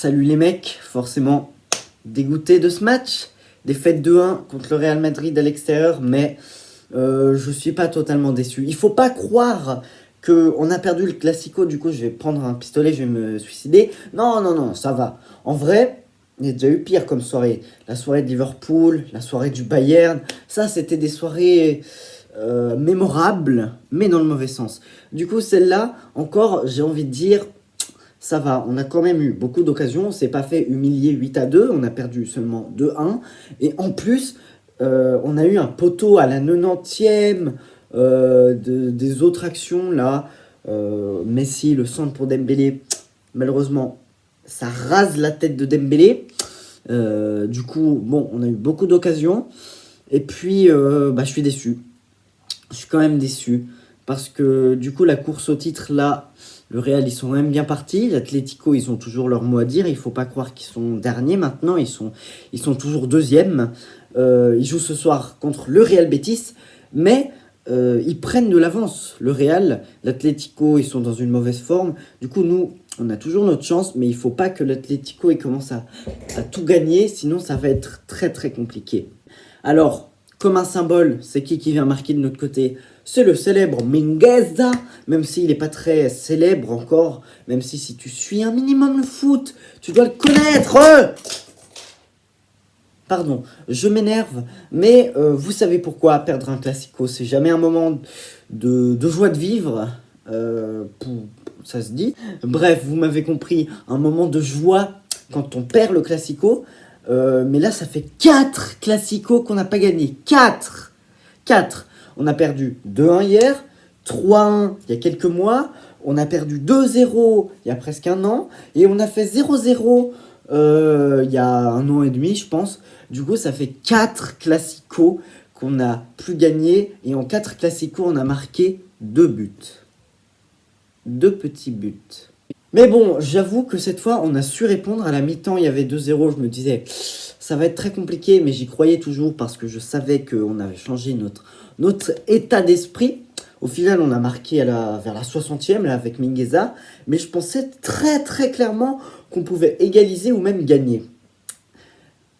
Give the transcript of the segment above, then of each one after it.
Salut les mecs, forcément dégoûté de ce match. Défaite 2-1 contre le Real Madrid à l'extérieur, mais je suis pas totalement déçu. Il faut pas croire qu'on a perdu le Classico, du coup je vais prendre un pistolet, je vais me suicider. Non, non, non, ça va. En vrai, il y a déjà eu pire comme soirée. La soirée de Liverpool, la soirée du Bayern, ça c'était des soirées mémorables, mais dans le mauvais sens. Du coup celle-là, encore, j'ai envie de dire... Ça va, on a quand même eu beaucoup d'occasions, on s'est pas fait humilier 8-2, on a perdu seulement 2-1. Et en plus, on a eu un poteau à la 90e, des autres actions là. Messi, le centre pour Dembélé, malheureusement, ça rase la tête de Dembélé. Du coup, bon, on a eu beaucoup d'occasions. Et puis, je suis déçu. Je suis quand même déçu. Parce que du coup, la course au titre là... Le Real, ils sont même bien partis. L'Atlético, ils ont toujours leur mot à dire. Il ne faut pas croire qu'ils sont derniers maintenant. Ils sont toujours deuxièmes. Ils jouent ce soir contre le Real Betis. Mais ils prennent de l'avance. Le Real, l'Atlético, ils sont dans une mauvaise forme. Du coup, nous, on a toujours notre chance. Mais il ne faut pas que l'Atlético commence à tout gagner. Sinon, ça va être très, très compliqué. Alors, comme un symbole, c'est qui vient marquer de notre côté? C'est le célèbre Mingueza, même s'il n'est pas très célèbre encore, même si tu suis un minimum le foot, tu dois le connaître. Pardon, je m'énerve, mais vous savez pourquoi perdre un Classico, c'est jamais un moment de joie de vivre, ça se dit. Bref, vous m'avez compris, un moment de joie quand on perd le Classico, mais là ça fait 4 Classicos qu'on n'a pas gagné, 4. On a perdu 2-1 hier, 3-1 il y a quelques mois, on a perdu 2-0 il y a presque un an, et on a fait 0-0 il y a un an et demi, je pense. Du coup, ça fait 4 classicos qu'on n'a plus gagné, et en 4 classicos, on a marqué 2 buts. 2 petits buts. Mais bon, j'avoue que cette fois, on a su répondre. À la mi-temps, il y avait 2-0, je me disais... Ça va être très compliqué, mais j'y croyais toujours parce que je savais qu'on avait changé notre état d'esprit. Au final, on a marqué vers la 60e là, avec Mingueza, mais je pensais très très clairement qu'on pouvait égaliser ou même gagner.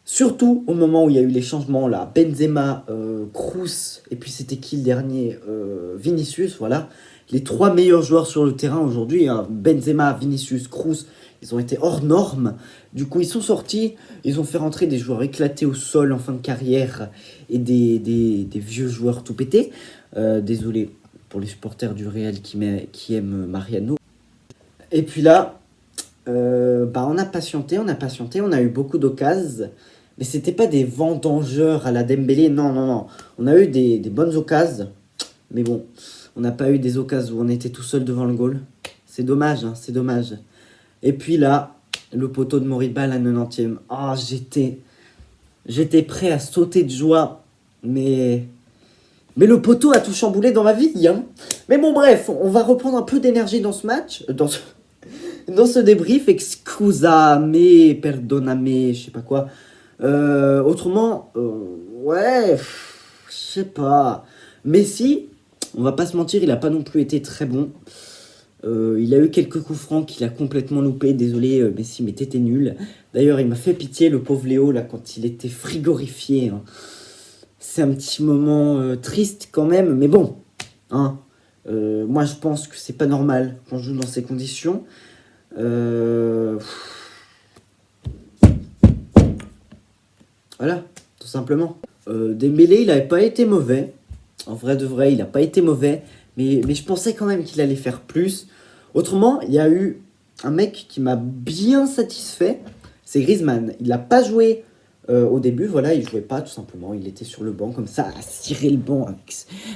Surtout au moment où il y a eu les changements là, Benzema, Kroos, et puis c'était qui le dernier, Vinicius, voilà. Les 3 meilleurs joueurs sur le terrain aujourd'hui, hein, Benzema, Vinicius, Kroos, ils ont été hors normes. Du coup, ils sont sortis, ils ont fait rentrer des joueurs éclatés au sol en fin de carrière et des vieux joueurs tout pétés. Désolé pour les supporters du Real qui aiment Mariano. Et puis là, on a patienté, on a eu beaucoup d'occasions. Mais c'était pas des vendangeurs à la Dembélé, non, non, non. On a eu des bonnes occasions, mais bon, on n'a pas eu des occasions où on était tout seul devant le goal. C'est dommage, hein, c'est dommage. Et puis là, le poteau de Moriba à la 90e. Ah, j'étais prêt à sauter de joie. Mais le poteau a tout chamboulé dans ma vie, hein. Mais bon, bref, on va reprendre un peu d'énergie dans ce match. Dans ce débrief. Excusame, perdoname, je sais pas quoi. Autrement, ouais, je sais pas. Messi, on va pas se mentir, il a pas non plus été très bon. Il a eu quelques coups francs qu'il a complètement loupé. Désolé, Messi, mais t'étais nul. D'ailleurs, il m'a fait pitié, le pauvre Léo, là, quand il était frigorifié. Hein. C'est un petit moment triste quand même, mais bon. Hein, moi, je pense que c'est pas normal qu'on joue dans ces conditions. Voilà, tout simplement. Dembélé, il n'avait pas été mauvais. En vrai de vrai, il n'a pas été mauvais. Mais je pensais quand même qu'il allait faire plus. Autrement, il y a eu un mec qui m'a bien satisfait. C'est Griezmann. Il n'a pas joué au début. Voilà, il ne jouait pas tout simplement. Il était sur le banc comme ça, à cirer le banc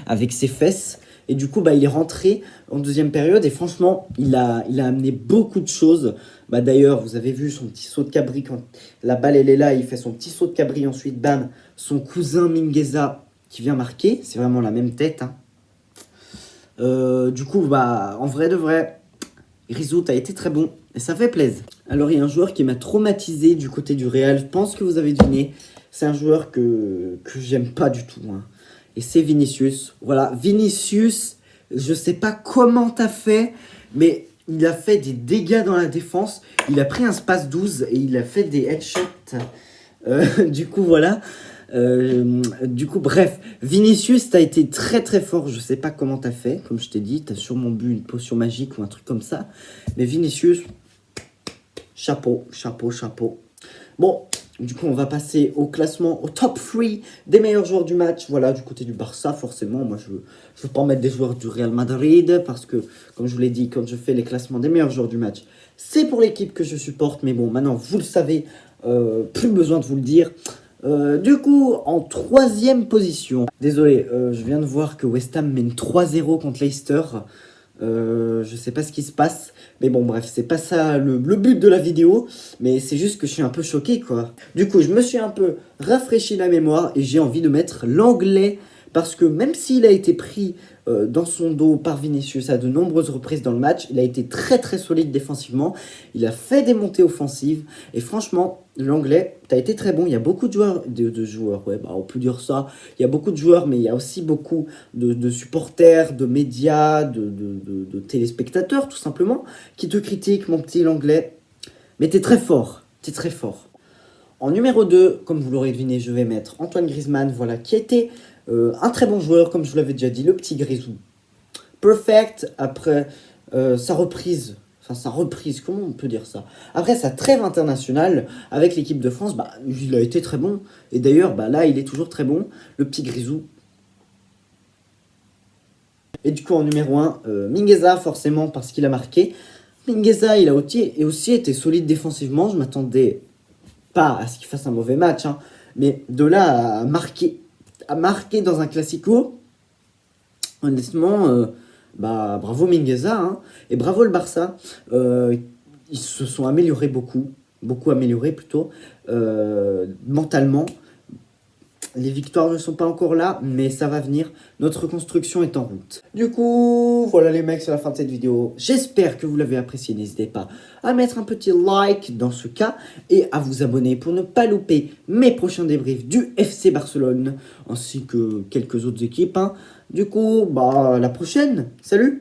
avec ses fesses. Et du coup, il est rentré en deuxième période. Et franchement, il a amené beaucoup de choses. D'ailleurs, vous avez vu son petit saut de cabri. Quand la balle, elle est là, il fait son petit saut de cabri. Ensuite, bam, son cousin Mingueza qui vient marquer. C'est vraiment la même tête, hein. Du coup, en vrai de vrai, Rizout a été très bon et ça fait plaisir. Alors, il y a un joueur qui m'a traumatisé du côté du Real. Je pense que vous avez deviné. C'est un joueur que j'aime pas du tout, hein. Et c'est Vinicius. Voilà, Vinicius, je sais pas comment t'as fait, mais il a fait des dégâts dans la défense. Il a pris un space 12 et il a fait des headshots. Du coup, voilà. Du coup, bref, Vinicius, t'as été très très fort. Je sais pas comment t'as fait, comme je t'ai dit. T'as sûrement bu une potion magique ou un truc comme ça. Mais Vinicius, chapeau, chapeau, chapeau. Bon, du coup, on va passer au classement, au top 3 des meilleurs joueurs du match. Voilà, du côté du Barça, forcément. Moi, je veux pas en mettre des joueurs du Real Madrid parce que, comme je vous l'ai dit, quand je fais les classements des meilleurs joueurs du match, c'est pour l'équipe que je supporte. Mais bon, maintenant, vous le savez, plus besoin de vous le dire. Du coup, en troisième position, désolé, je viens de voir que West Ham mène 3-0 contre Leicester. Je sais pas ce qui se passe, mais bon bref, c'est pas ça le but de la vidéo, mais c'est juste que je suis un peu choqué quoi. Du coup, je me suis un peu rafraîchi la mémoire et j'ai envie de mettre l'anglais, parce que même s'il a été pris dans son dos par Vinicius à de nombreuses reprises dans le match, il a été très très solide défensivement, il a fait des montées offensives, et franchement, l'anglais, t'as été très bon. Il y a beaucoup de joueurs, ouais, bah, on peut dire ça, il y a beaucoup de joueurs, mais il y a aussi beaucoup de supporters, de médias, de téléspectateurs, tout simplement, qui te critiquent, mon petit l'anglais, mais t'es très fort, t'es très fort. En numéro 2, comme vous l'aurez deviné, je vais mettre Antoine Griezmann, voilà, qui était un très bon joueur, comme je vous l'avais déjà dit, le petit Grisou. Perfect, après sa reprise, comment on peut dire ça? Après sa trêve internationale avec l'équipe de France, bah, il a été très bon. Et d'ailleurs, bah, là, il est toujours très bon, le petit Grisou. Et du coup, en numéro 1, Mingueza, forcément, parce qu'il a marqué. Mingueza, il a aussi été solide défensivement. Je m'attendais pas à ce qu'il fasse un mauvais match, hein, mais de là à marquer dans un classico, honnêtement, bah, bravo Mingueza, hein, et bravo le Barça. Ils se sont améliorés beaucoup améliorés plutôt, mentalement. Les victoires ne sont pas encore là, mais ça va venir. Notre construction est en route. Du coup, voilà les mecs, c'est la fin de cette vidéo. J'espère que vous l'avez apprécié. N'hésitez pas à mettre un petit like dans ce cas et à vous abonner pour ne pas louper mes prochains débriefs du FC Barcelone, ainsi que quelques autres équipes, hein. Du coup, bah, à la prochaine. Salut!